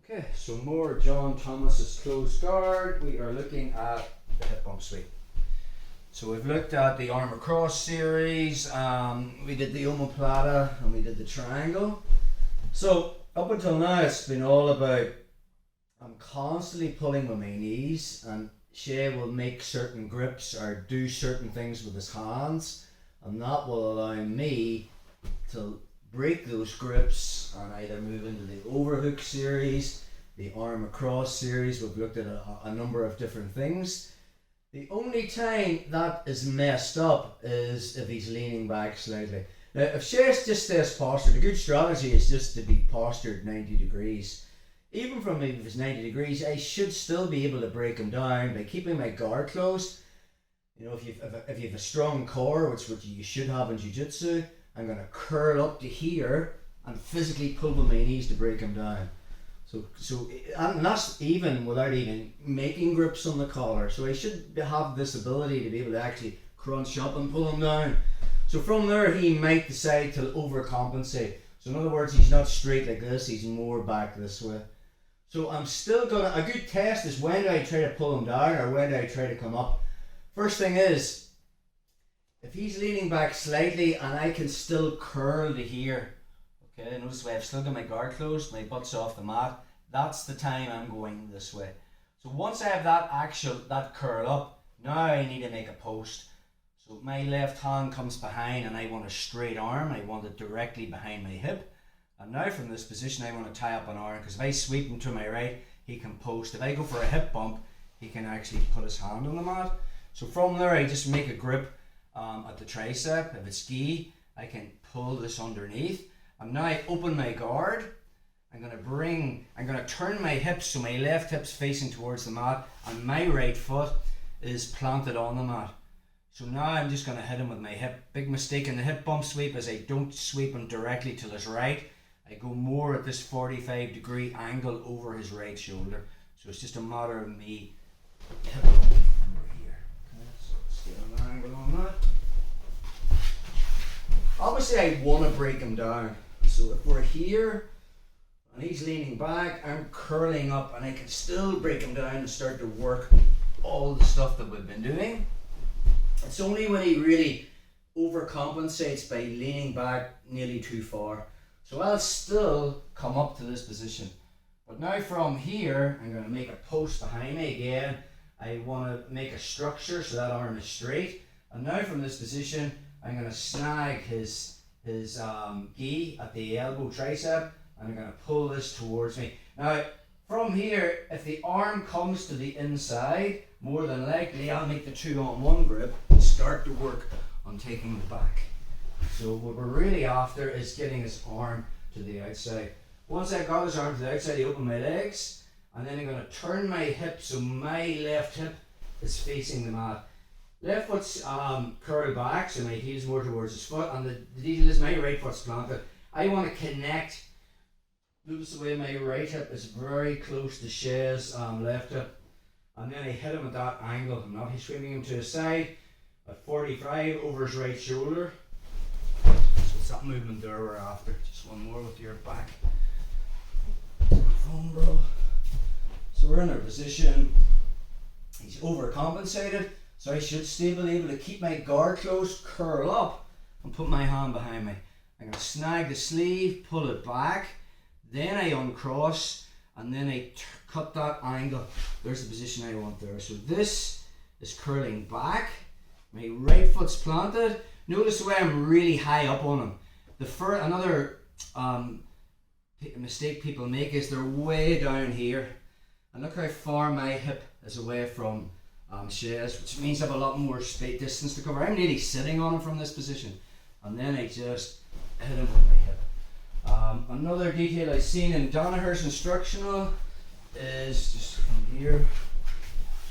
Okay, so more John Thomas's close guard. We are looking at the hip bump sweep. So we've looked at the arm across series, we did the omoplata and we did the triangle. So up until now it's been all about I'm constantly pulling with my knees, and Shay will make certain grips or do certain things with his hands, and that will allow me to break those grips and either move into the overhook series, the arm across series. We've looked at a number of different things. The only time that is messed up is if he's leaning back slightly. Now if Shay just stays postured, a good strategy is just to be postured 90 degrees. Even from if it's 90 degrees, I should still be able to break him down by keeping my guard closed. You know, if you have a strong core, which you should have in jiu-jitsu, I'm going to curl up to here and physically pull with my knees to break him down. And that's even without even making grips on the collar. So I should have this ability to be able to actually crunch up and pull him down. So from there, he might decide to overcompensate. So in other words, he's not straight like this, he's more back this way. So I'm still gonna, a good test is when do I try to pull him down or when do I try to come up. First thing is, if he's leaning back slightly and I can still curl to here, okay, notice the way I've still got my guard closed, my butt's off the mat, that's the time I'm going this way. So once I have that curl up, now I need to make a post. So my left hand comes behind and I want a straight arm, I want it directly behind my hip. And now from this position I want to tie up an arm, because if I sweep him to my right, he can post. If I go for a hip bump, he can actually put his hand on the mat. So from there I just make a grip at the tricep. If it's gi, I can pull this underneath. And now I open my guard. I'm going to turn my hips so my left hip's facing towards the mat and my right foot is planted on the mat. So now I'm just going to hit him with my hip. Big mistake in the hip bump sweep is I don't sweep him directly to his right. I go more at this 45-degree angle over his right shoulder. So it's just a matter of me hitting him over here. Okay, so let's get an angle on that. Obviously I want to break him down. So if we're here and he's leaning back, I'm curling up and I can still break him down and start to work all the stuff that we've been doing. It's only when he really overcompensates by leaning back nearly too far. So I'll still come up to this position. But now from here, I'm going to make a post behind me again. I want to make a structure so that arm is straight. And now from this position, I'm going to snag his gi at the elbow tricep. And I'm going to pull this towards me. Now from here, if the arm comes to the inside, more than likely I'll make the 2-on-1 grip and start to work on taking the back. So what we're really after is getting his arm to the outside. Once I've got his arm to the outside, I open my legs and then I'm going to turn my hip so my left hip is facing the mat. Left foot's curled back, so my heel's more towards his foot, and the deal is my right foot's planted. I want to connect. Notice the way my right hip is very close to Shay's left hip. And then I hit him at that angle. I'm not swinging him to his side. At 45 over his right shoulder. So it's that movement there we're after. Just one more with your back. Phone, bro. So we're in our position. He's overcompensated. So I should still be able to keep my guard closed, curl up, and put my hand behind me. I'm going to snag the sleeve, pull it back. Then I uncross. And then I cut that angle. There's the position I want there. So this is curling back. My right foot's planted. Notice the way I'm really high up on him. Another mistake people make is they're way down here. And look how far my hip is away from Shay's, which means I have a lot more distance to cover. I'm nearly sitting on him from this position. And then I just hit him with my hip. Another detail I've seen in Donagher's instructional is just from here.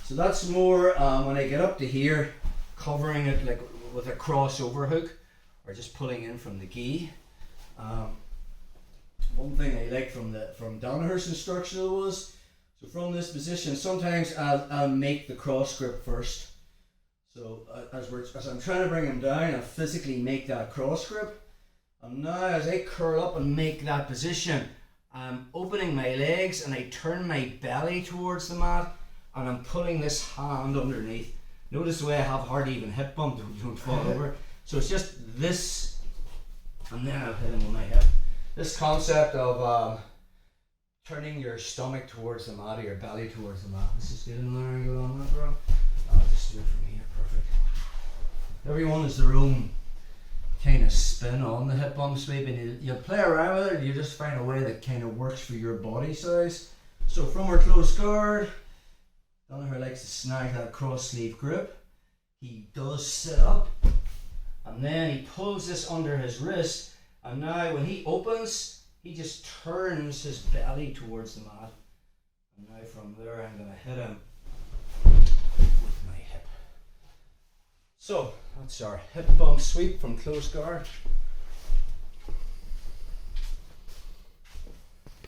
So that's more when I get up to here, covering it like with a crossover hook or just pulling in from the gi. One thing I like from Donagher's instructional was, so from this position, sometimes I'll make the cross grip first. So as I'm trying to bring him down, I'll physically make that cross grip. And now as I curl up and make that position, I'm opening my legs and I turn my belly towards the mat, and I'm putting this hand underneath. Notice the way I have hardly even hip bump, you don't fall over. So it's just this, and then I'll hit him with my hip. This concept of turning your stomach towards the mat or your belly towards the mat. Let's just get in there and go on that, bro. I'll just do it from here, perfect. Everyone has their own kind of spin on the hip bump sweep, and you play around with it, and you just find a way that kind of works for your body size. So from our close guard, Danaher likes to snag that cross sleeve grip. He does sit up, and then he pulls this under his wrist, and now when he opens, he just turns his belly towards the mat. And now from there I'm going to hit him with my hip. So that's our hip bump sweep from close guard.